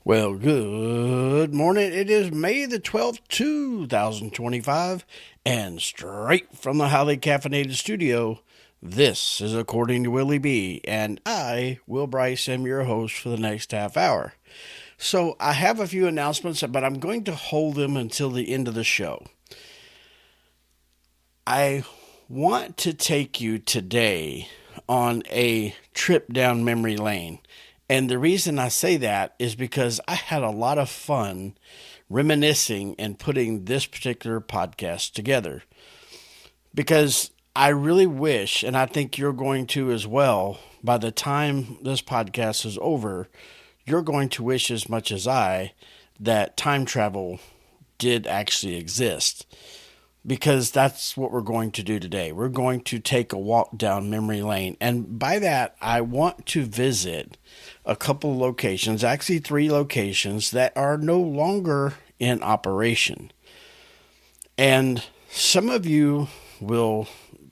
Well, good morning. It is May the 12th, 2025, and straight from the highly caffeinated studio, this is According to Willie B., and I, Will Bryce, am your host for the next half hour. So I have a few announcements, but I'm going to hold them until the end of the show. I want to take you today on a trip down memory lane. And the reason I say that is because I had a lot of fun reminiscing and putting this particular podcast together. Because I really wish, and I think you're going to as well, by the time this podcast is over, you're going to wish as much as I that time travel did actually exist, because that's what we're going to do today. We're going to take a walk down memory lane. And by that, I want to visit a couple of locations, actually 3 locations that are no longer in operation. And some of you will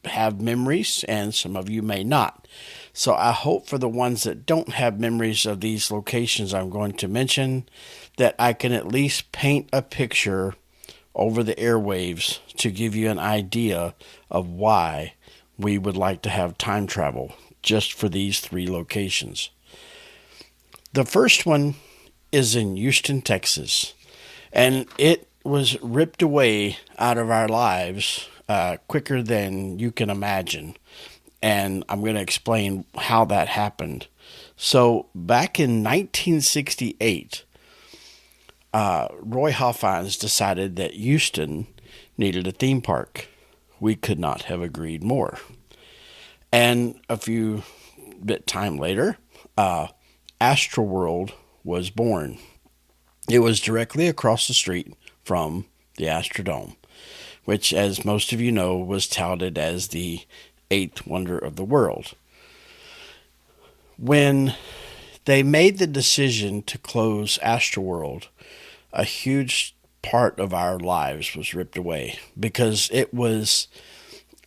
have memories and some of you may not. So I hope for the ones that don't have memories of these locations I'm going to mention, that I can at least paint a picture over the airwaves to give you an idea of why we would like to have time travel just for these 3 locations. The first one is in Houston, Texas, and it was ripped away out of our lives quicker than you can imagine, and I'm going to explain how that happened. So back in 1968, Roy Hoffines decided that Houston needed a theme park. We could not have agreed more. And a few bit time later, Astroworld was born. It was directly across the street from the Astrodome, which, as most of you know, was touted as the 8th wonder of the world. When they made the decision to close Astroworld, a huge part of our lives was ripped away, because it was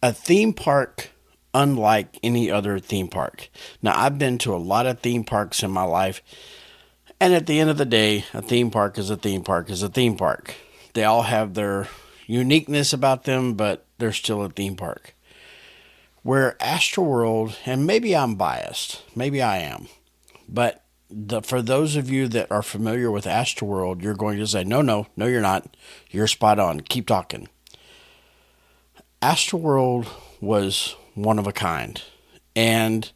a theme park unlike any other theme park. Now, I've been to a lot of theme parks in my life, and at the end of the day, a theme park is a theme park is a theme park. They all have their uniqueness about them, but they're still a theme park. Where Astroworld, and maybe I'm biased, maybe I am, but for those of you that are familiar with Astroworld, you're going to say, no, you're not. You're spot on. Keep talking. Astroworld was one of a kind, and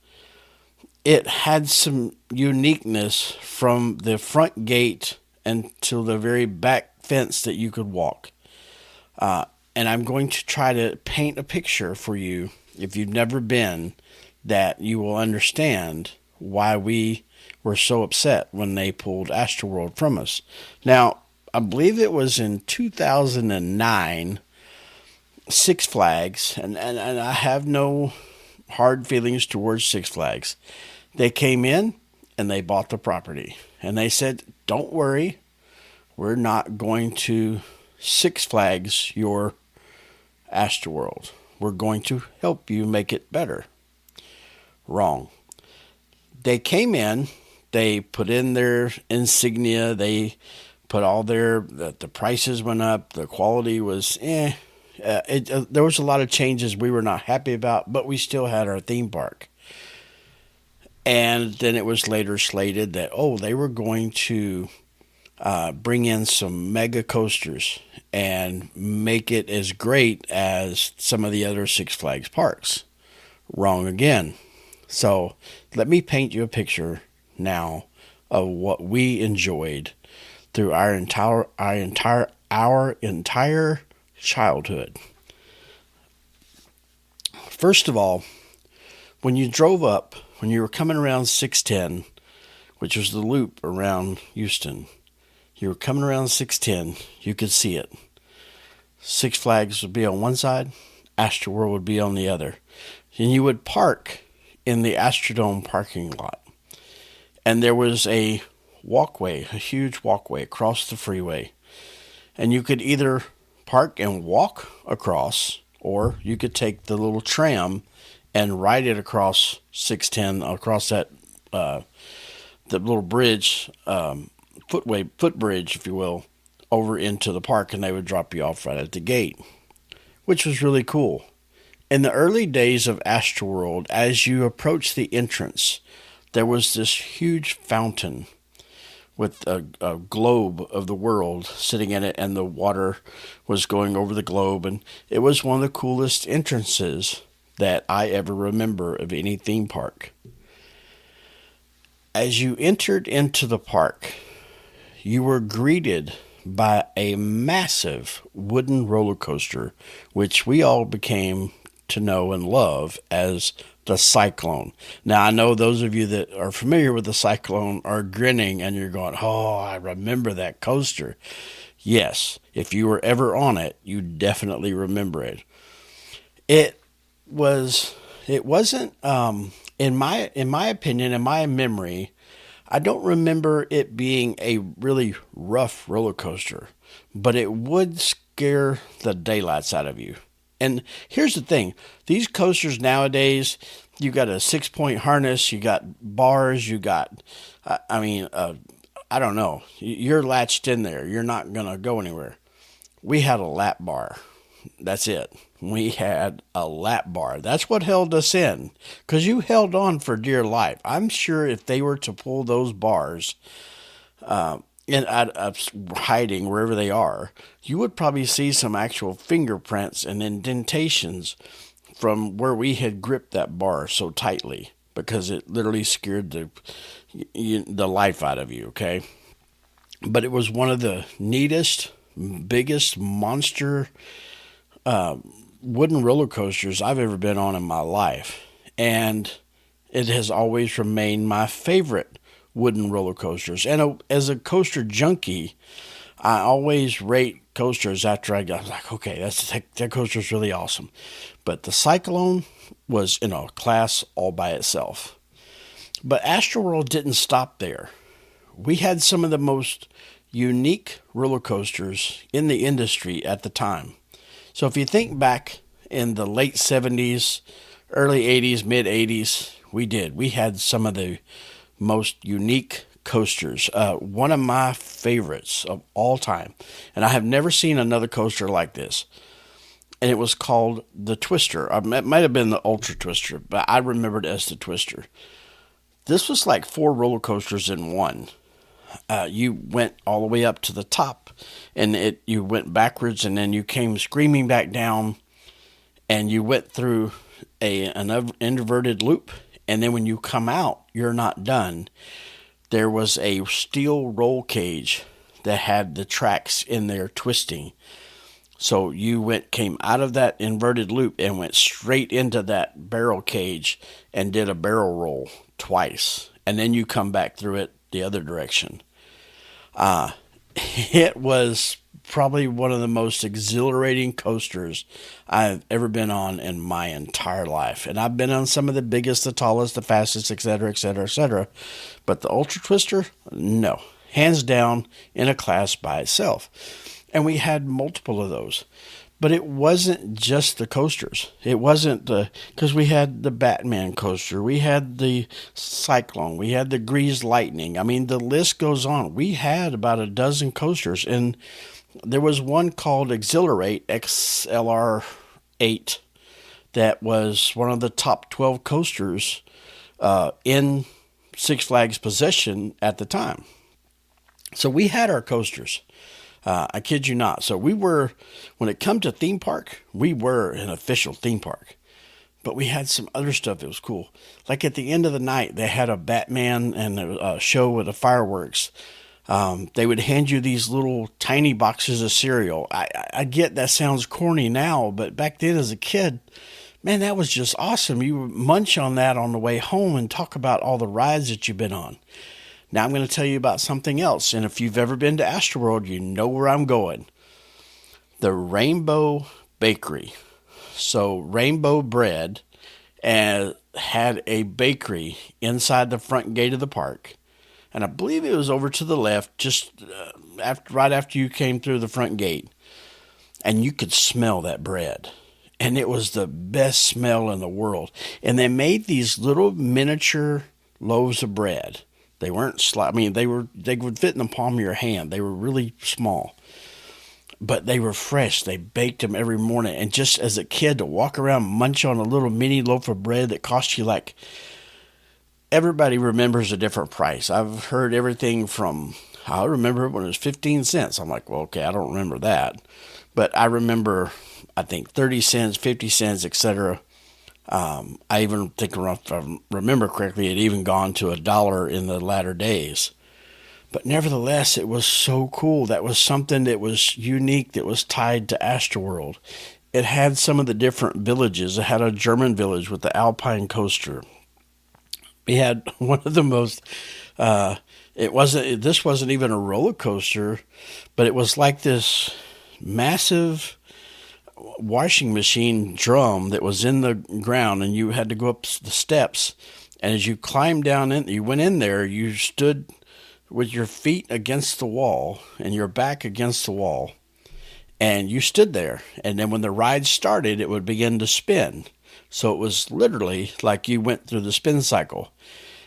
it had some uniqueness from the front gate until the very back fence that you could walk. And I'm going to try to paint a picture for you, if you've never been, that you will understand why we were so upset when they pulled Astroworld from us. Now, I believe it was in 2009, Six Flags, and I have no hard feelings towards Six Flags. They came in and they bought the property. And they said, don't worry, we're not going to Six Flags your Astroworld. We're going to help you make it better. Wrong. They came in, they put in their insignia, they put all the prices went up, the quality was there was a lot of changes we were not happy about, but we still had our theme park. And then it was later slated that, they were going to bring in some mega coasters and make it as great as some of the other Six Flags parks. Wrong again. So let me paint you a picture now of what we enjoyed through our entire childhood. First of all, when you drove up, when you were coming around 610, which was the loop around Houston, you were coming around 610, you could see it. Six Flags would be on one side, Astroworld would be on the other. And you would park in the Astrodome parking lot. And there was a walkway, a huge walkway across the freeway. And you could either park and walk across, or you could take the little tram and ride it across 610, across that the little bridge footbridge, if you will, over into the park, and they would drop you off right at the gate, which was really cool. In the early days of Astroworld, as you approach the entrance, there was this huge fountain with a globe of the world sitting in it, and the water was going over the globe. And it was one of the coolest entrances that I ever remember of any theme park. As you entered into the park, you were greeted by a massive wooden roller coaster, which we all became to know and love as the Cyclone. Now, I know those of you that are familiar with the Cyclone are grinning and you're going, oh, I remember that coaster. Yes, if you were ever on it, you definitely remember it. It wasn't, in my opinion, in my memory, I don't remember it being a really rough roller coaster, but it would scare the daylights out of you. And here's the thing. These coasters nowadays, you got a 6-point harness, you got bars, you got, I don't know. You're latched in there. You're not going to go anywhere. We had a lap bar. That's it. We had a lap bar. That's what held us in, because you held on for dear life. I'm sure if they were to pull those bars out of hiding wherever they are, you would probably see some actual fingerprints and indentations from where we had gripped that bar so tightly, because it literally scared the life out of you, okay? But it was one of the neatest, biggest monster wooden roller coasters I've ever been on in my life. And it has always remained my favorite wooden roller coasters. And as a coaster junkie, I always rate coasters after I got like, okay, that coaster's really awesome. But the Cyclone was in a class all by itself. But Astroworld didn't stop there. We had some of the most unique roller coasters in the industry at the time. So if you think back in the late 70s, early 80s, mid 80s, we had some of the most unique coasters. One of my favorites of all time, and I have never seen another coaster like this, and it was called the Twister. It might have been the Ultra Twister, but I remember it as the Twister. This was like 4 roller coasters in one. You went all the way up to the top, and you went backwards, and then you came screaming back down, and you went through an inverted loop, and then when you come out, you're not done. There was a steel roll cage that had the tracks in there twisting. So you came out of that inverted loop and went straight into that barrel cage and did a barrel roll twice. And then you come back through it the other direction. It was probably one of the most exhilarating coasters I've ever been on in my entire life. And I've been on some of the biggest, the tallest, the fastest, etc., etc., etc. But the Ultra Twister, no. Hands down, in a class by itself. And we had multiple of those. But it wasn't just the coasters. It wasn't because we had the Batman coaster. We had the Cyclone. We had the Grease Lightning. I mean, the list goes on. We had about a dozen coasters. And there was one called Exhilarate, XLR8, that was one of the top 12 coasters in Six Flags possession at the time. So we had our coasters. I kid you not. So we were, when it come to theme park, we were an official theme park. But we had some other stuff that was cool. Like at the end of the night, they had a Batman and a show with the fireworks. They would hand you these little tiny boxes of cereal. I get that sounds corny now, but back then as a kid, man, that was just awesome. You would munch on that on the way home and talk about all the rides that you've been on. Now I'm going to tell you about something else. And if you've ever been to Astroworld, you know where I'm going. The Rainbow Bakery. So Rainbow Bread had a bakery inside the front gate of the park. And I believe it was over to the left, just right after you came through the front gate. And you could smell that bread. And it was the best smell in the world. And they made these little miniature loaves of bread They weren't I mean, they would fit in the palm of your hand. They were really small, but they were fresh. They baked them every morning. And just as a kid, to walk around, munch on a little mini loaf of bread that cost you like, everybody remembers a different price. I've heard everything from, I remember when it was 15 cents. I'm like, well, okay, I don't remember that. But I remember, I think 30 cents, 50 cents, etc. I even think, if I remember correctly, it even gone to $1 in the latter days. But nevertheless, it was so cool. That was something that was unique, that was tied to Astroworld. It had some of the different villages. It had a German village with the Alpine coaster. We had one of the most, this wasn't even a roller coaster, but it was like this massive washing machine drum that was in the ground, and you had to go up the steps. And as you climbed down in, you went in there, you stood with your feet against the wall and your back against the wall, and you stood there. And then when the ride started, it would begin to spin. So it was literally like you went through the spin cycle.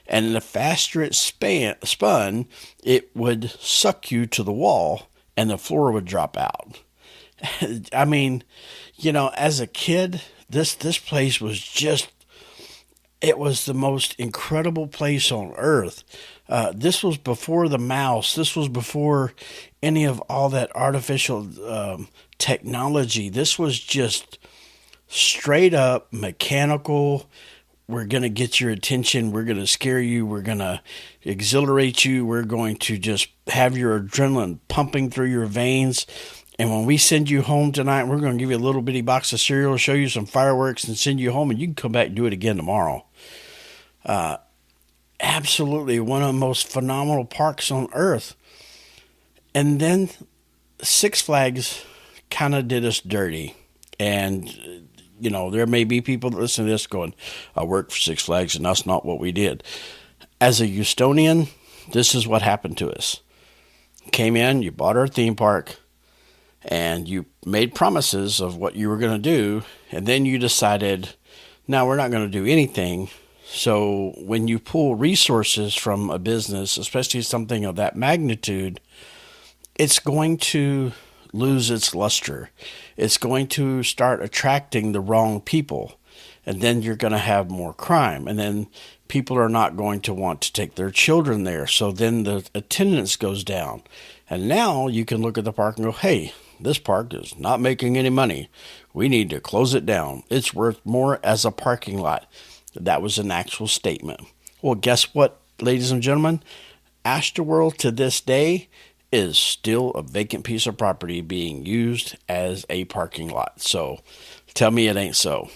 And the faster it spun, it would suck you to the wall and the floor would drop out. I mean, as a kid, this place was just, it was the most incredible place on earth. This was before the mouse. This was before any of all that artificial technology. This was just straight up mechanical. We're going to get your attention. We're going to scare you. We're going to exhilarate you. We're going to just have your adrenaline pumping through your veins. And when we send you home tonight, we're going to give you a little bitty box of cereal, show you some fireworks, and send you home, and you can come back and do it again tomorrow. Absolutely one of the most phenomenal parks on earth. And then Six Flags kind of did us dirty. And, there may be people that listen to this going, I worked for Six Flags and that's not what we did. As a Houstonian, this is what happened to us. Came in, you bought our theme park, and you made promises of what you were going to do, and then you decided, no, we're not going to do anything. So when you pull resources from a business, especially something of that magnitude, it's going to lose its luster. It's going to start attracting the wrong people. And then you're going to have more crime. And then people are not going to want to take their children there. So then the attendance goes down. And now you can look at the park and go, hey, this park is not making any money. We need to close it down. It's worth more as a parking lot. That was an actual statement. Well, guess what, ladies and gentlemen? Astroworld to this day is still a vacant piece of property being used as a parking lot. So tell me it ain't so.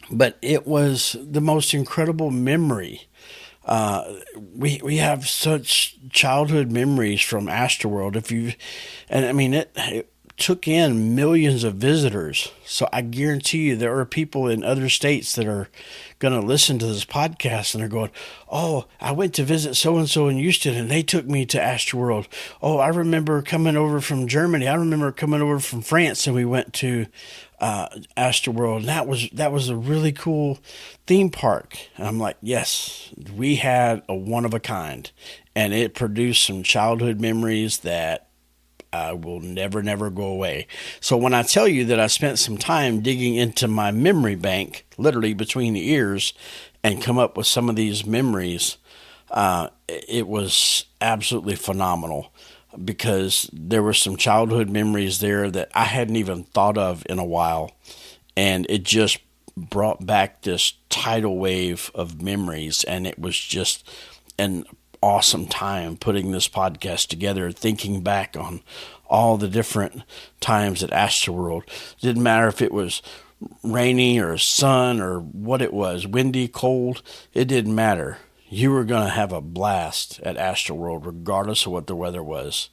But it was the most incredible memory. We have such childhood memories from Astroworld. It took in millions of visitors. So I guarantee you there are people in other states that are going to listen to this podcast and are going, oh, I went to visit so-and-so in Houston and they took me to Astroworld. Oh, I remember coming over from Germany. I remember coming over from France and we went to Astroworld. And that was a really cool theme park. And I'm like, yes, we had a one of a kind, and it produced some childhood memories that will never go away. So when I tell you that I spent some time digging into my memory bank, literally between the ears, and come up with some of these memories, it was absolutely phenomenal, because there were some childhood memories there that I hadn't even thought of in a while, and it just brought back this tidal wave of memories, and it was just an awesome time putting this podcast together, thinking back on all the different times at Astroworld. Didn't matter if it was rainy or sun or what it was, windy, cold, it didn't matter. You were going to have a blast at Astroworld regardless of what the weather was.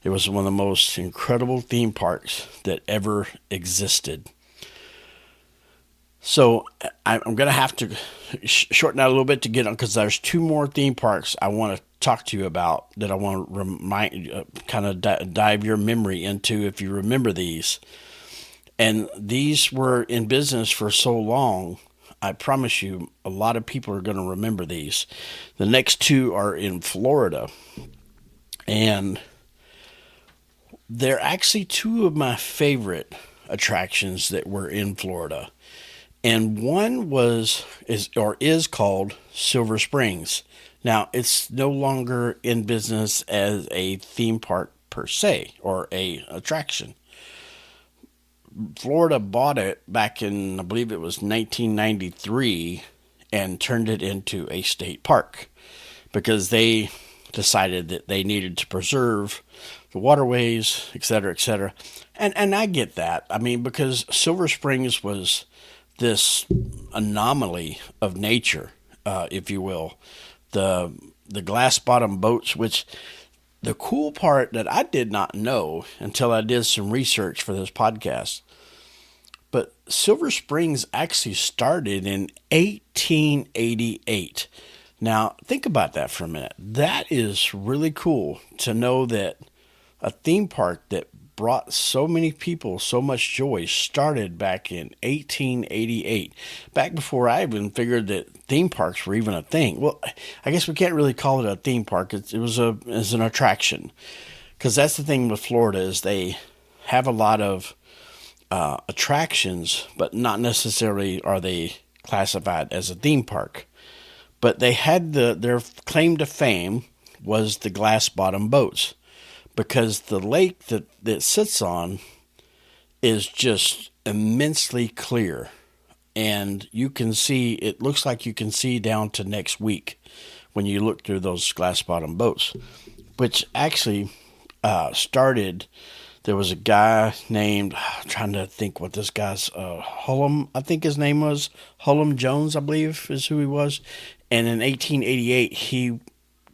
It was one of the most incredible theme parks that ever existed. So I'm going to have to shorten out a little bit to get on, because there's two more theme parks I want to talk to you about that I want to remind, kind of dive your memory into if you remember these. And these were in business for so long, I promise you, a lot of people are going to remember these. The next two are in Florida, and they're actually two of my favorite attractions that were in Florida. And one is called Silver Springs. Now, it's no longer in business as a theme park per se or a attraction. Florida bought it back in, I believe it was 1993, and turned it into a state park because they decided that they needed to preserve the waterways, et cetera, et cetera. And I get that. I mean, because Silver Springs was this anomaly of nature, if you will. The glass bottom boats, which the cool part that I did not know until I did some research for this podcast, but Silver Springs actually started in 1888. Now, think about that for a minute. That is really cool to know that a theme park that brought so many people so much joy started back in 1888, back before I even figured that theme parks were even a thing. Well, I guess we can't really call it a theme park. It was an attraction, because that's the thing with Florida is they have a lot of attractions, but not necessarily are they classified as a theme park. But they had their claim to fame was the glass bottom boats, because the lake that it sits on is just immensely clear, and you can see, it looks like you can see down to next week when you look through those glass bottom boats, which actually started. There was a guy named, I'm trying to think what this guy's, Hullum, I think his name was Hullum Jones, I believe is who he was. And in 1888, he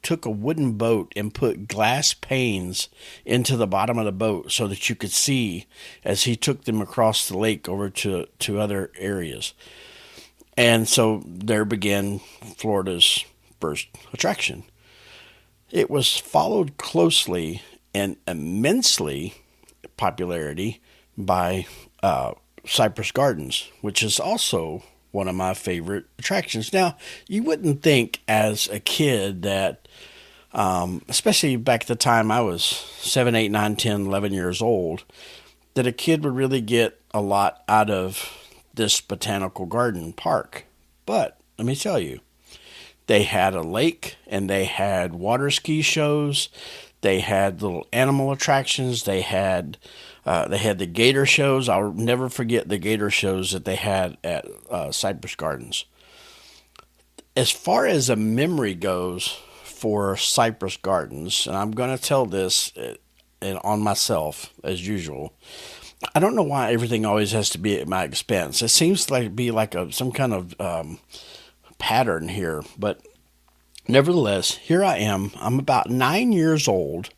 took a wooden boat and put glass panes into the bottom of the boat so that you could see as he took them across the lake over to other areas. And so there began Florida's first attraction. It was followed closely and immensely popularity by Cypress Gardens, which is also one of my favorite attractions. Now, you wouldn't think as a kid that, especially back at the time I was 7, 8, 9, 10, 11 years old, that a kid would really get a lot out of this botanical garden park. But let me tell you, they had a lake and they had water ski shows. They had little animal attractions. They had the gator shows. I'll never forget the gator shows that they had at Cypress Gardens. As far as a memory goes for Cypress Gardens, and I'm going to tell this on myself as usual, I don't know why everything always has to be at my expense. It seems like be like some kind of pattern here, but nevertheless, here I am. I'm about 9 years old.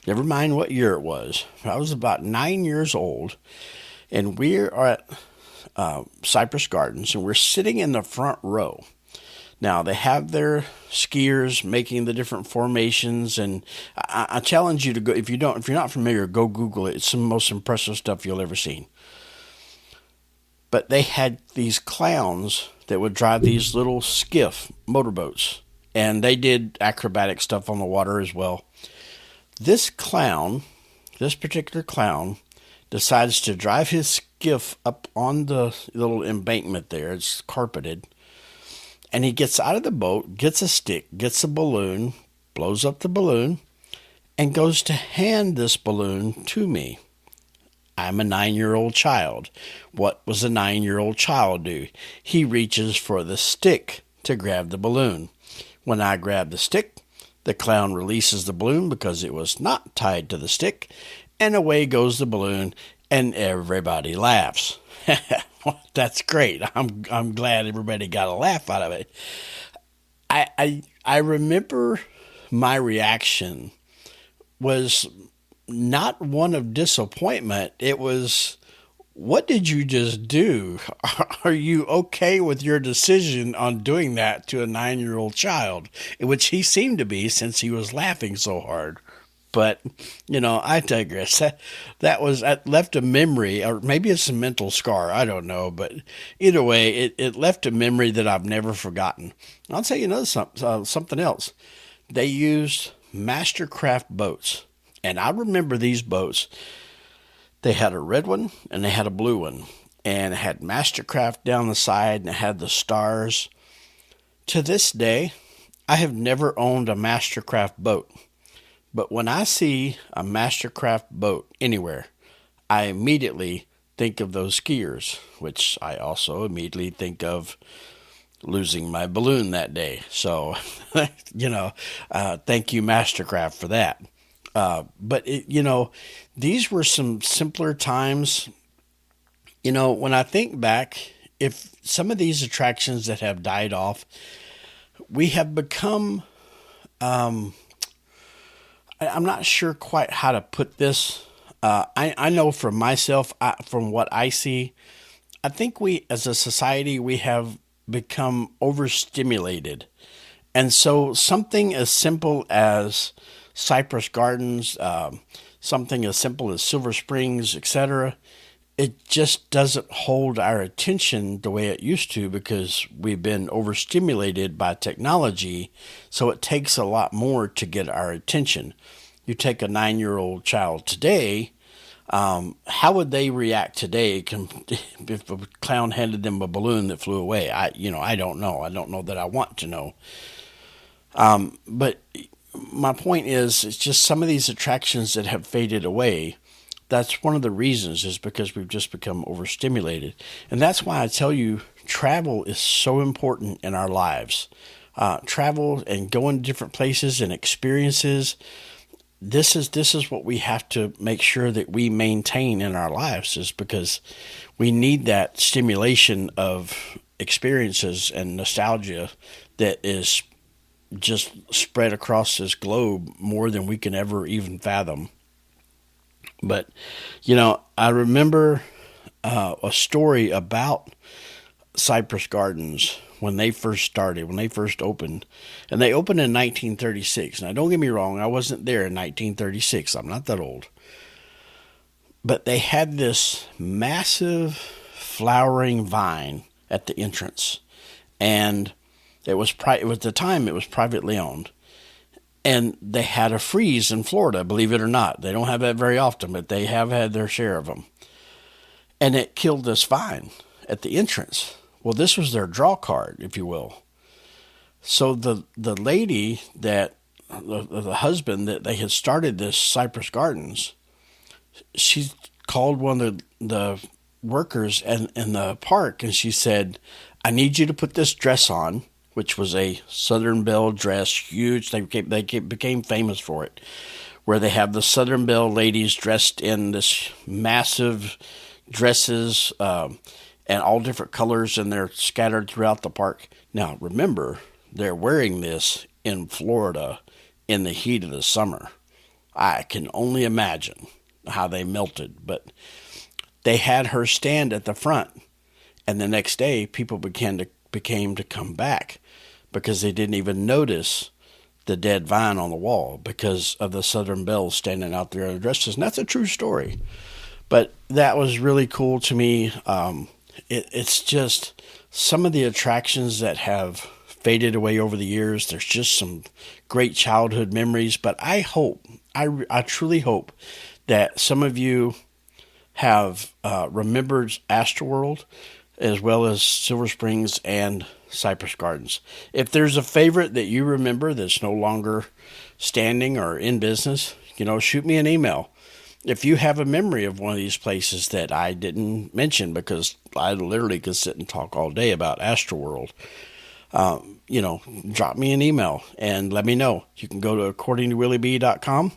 Never mind what year it was. I was about 9 years old, and we are at Cypress Gardens, and we're sitting in the front row. Now, they have their skiers making the different formations, and I challenge you to go, if you're not familiar, go Google it. It's some of the most impressive stuff you'll ever see. But they had these clowns that would drive these little skiff motorboats, and they did acrobatic stuff on the water as well. This particular clown, decides to drive his skiff up on the little embankment there. It's carpeted. And he gets out of the boat, gets a stick, gets a balloon, blows up the balloon, and goes to hand this balloon to me. I'm a 9-year-old child. What was a 9-year-old child do? He reaches for the stick to grab the balloon. When I grab the stick, the clown releases the balloon because it was not tied to the stick, and away goes the balloon, and everybody laughs. That's great. I'm glad everybody got a laugh out of it. I remember my reaction was not one of disappointment. It was, what did you just do? Are you okay with your decision on doing that to a 9-year-old child? Which he seemed to be, since he was laughing so hard. But, I digress. That left a memory, or maybe it's a mental scar. I don't know. But either way, it left a memory that I've never forgotten. I'll tell you something else. They used Mastercraft boats. And I remember these boats. They had a red one and they had a blue one. And it had Mastercraft down the side and it had the stars. To this day, I have never owned a Mastercraft boat. But when I see a Mastercraft boat anywhere, I immediately think of those skiers, which I also immediately think of losing my balloon that day. So, thank you, Mastercraft, for that. But these were some simpler times. When I think back, if some of these attractions that have died off, we have become, I'm not sure quite how to put this. I know for myself, from what I see, I think we, as a society, we have become overstimulated. And so something as simple as Cypress Gardens, something as simple as Silver Springs, etc., it just doesn't hold our attention the way it used to because we've been overstimulated by technology. So it takes a lot more to get our attention. You take a 9-year-old child today, how would they react today if a clown handed them a balloon that flew away? I don't know. I don't know that I want to know. But my point is, it's just some of these attractions that have faded away. That's one of the reasons, is because we've just become overstimulated. And that's why I tell you, travel is so important in our lives. Travel and going to different places and experiences. This is what we have to make sure that we maintain in our lives, is because we need that stimulation of experiences and nostalgia that is just spread across this globe more than we can ever even fathom. But, I remember a story about Cypress Gardens when they first started, when they first opened. And they opened in 1936. Now, don't get me wrong, I wasn't there in 1936. I'm not that old. But they had this massive flowering vine at the entrance. And it was at the time it was privately owned. And they had a freeze in Florida, believe it or not. They don't have that very often, but they have had their share of them. And it killed this vine at the entrance. Well, this was their draw card, if you will. So the lady the husband that they had started this Cypress Gardens, she called one of the workers in the park, and she said, "I need you to put this dress on," which was a Southern Belle dress, huge. They became famous for it, where they have the Southern Belle ladies dressed in this massive dresses and all different colors, and they're scattered throughout the park. Now, remember, they're wearing this in Florida in the heat of the summer. I can only imagine how they melted, but they had her stand at the front, and the next day people became to come back because they didn't even notice the dead vine on the wall because of the Southern Belles standing out there in their dresses. And that's a true story. But that was really cool to me. It's just some of the attractions that have faded away over the years. There's just some great childhood memories. But I truly hope that some of you have remembered Astroworld as well as Silver Springs and Cypress Gardens. If there's a favorite that you remember that's no longer standing or in business, shoot me an email. If you have a memory of one of these places that I didn't mention, because I literally could sit and talk all day about Astroworld, drop me an email and let me know. You can go to accordingtowillieb.com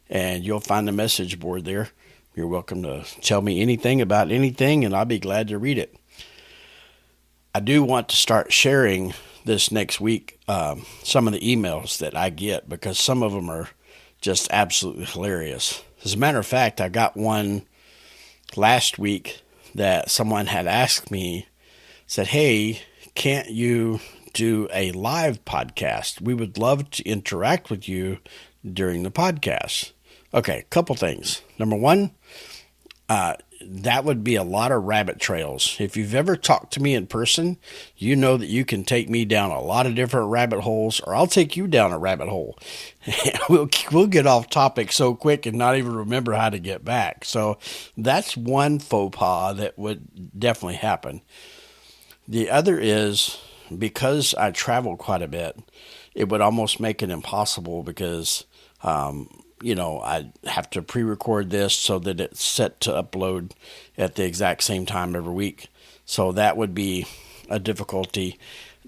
and you'll find the message board there. You're welcome to tell me anything about anything, and I'll be glad to read it. I do want to start sharing this next week some of the emails that I get, because some of them are just absolutely hilarious. As a matter of fact, I got one last week that someone had asked me, said, "Hey, can't you do a live podcast? We would love to interact with you during the podcast." Okay, a couple things. Number one, that would be a lot of rabbit trails. If you've ever talked to me in person, you know that you can take me down a lot of different rabbit holes, or I'll take you down a rabbit hole. we'll get off topic so quick and not even remember how to get back. So that's one faux pas that would definitely happen. The other is because I travel quite a bit, it would almost make it impossible because I have to pre-record this so that it's set to upload at the exact same time every week. So that would be a difficulty.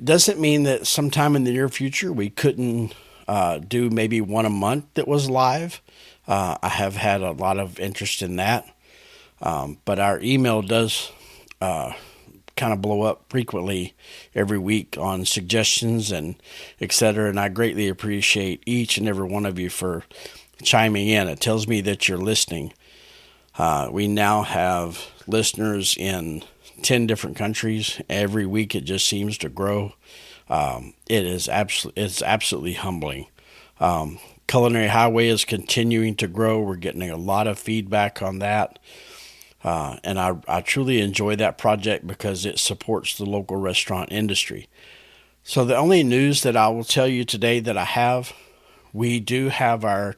Doesn't mean that sometime in the near future we couldn't do maybe one a month that was live. I have had a lot of interest in that. But our email does kind of blow up frequently every week on suggestions and etc. And I greatly appreciate each and every one of you for chiming in. It tells me that you're listening. We now have listeners in 10 different countries. Every week it just seems to grow. It's absolutely humbling. Culinary Highway is continuing to grow. We're getting a lot of feedback on that. And I truly enjoy that project because it supports the local restaurant industry. So the only news that I will tell you today that I have, we do have our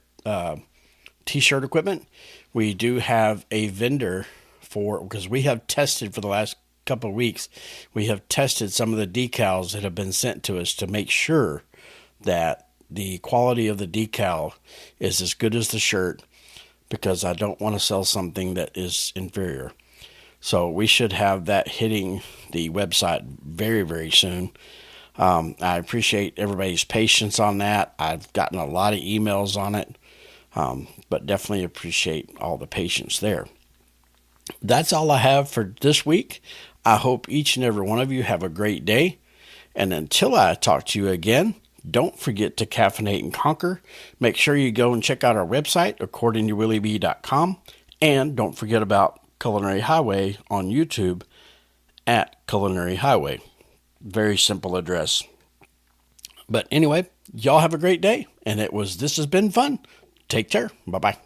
t-shirt equipment. We do have a vendor because we have tested for the last couple of weeks. We have tested some of the decals that have been sent to us to make sure that the quality of the decal is as good as the shirt, because I don't want to sell something that is inferior. So we should have that hitting the website very, very soon. I appreciate everybody's patience on that. I've gotten a lot of emails on it, but definitely appreciate all the patience there. That's all I have for this week. I hope each and every one of you have a great day. And until I talk to you again, don't forget to caffeinate and conquer. Make sure you go and check out our website, accordingtowillieb.com. And don't forget about Culinary Highway on YouTube at Culinary Highway. Very simple address. But anyway, y'all have a great day. And this has been fun. Take care. Bye-bye.